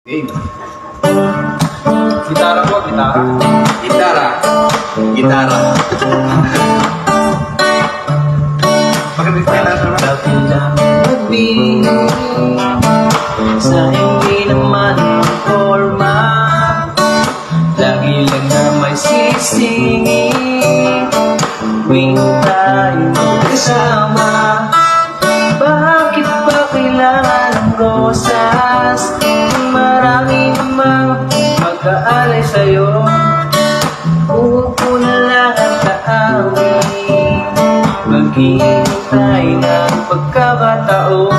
Game. Gitara po, gitara. Gitara. Gitara. Pagkabit ka lang naman. Kapilang gabi sa hindi naman forma, lagi lang na may sisingin tuwing tayo magkasama. Bakit ba kailangan ng rosas? Marami namang mag-aalay sa'yo. Uupo na lang at taawin, maghihintay ng pagkakataon.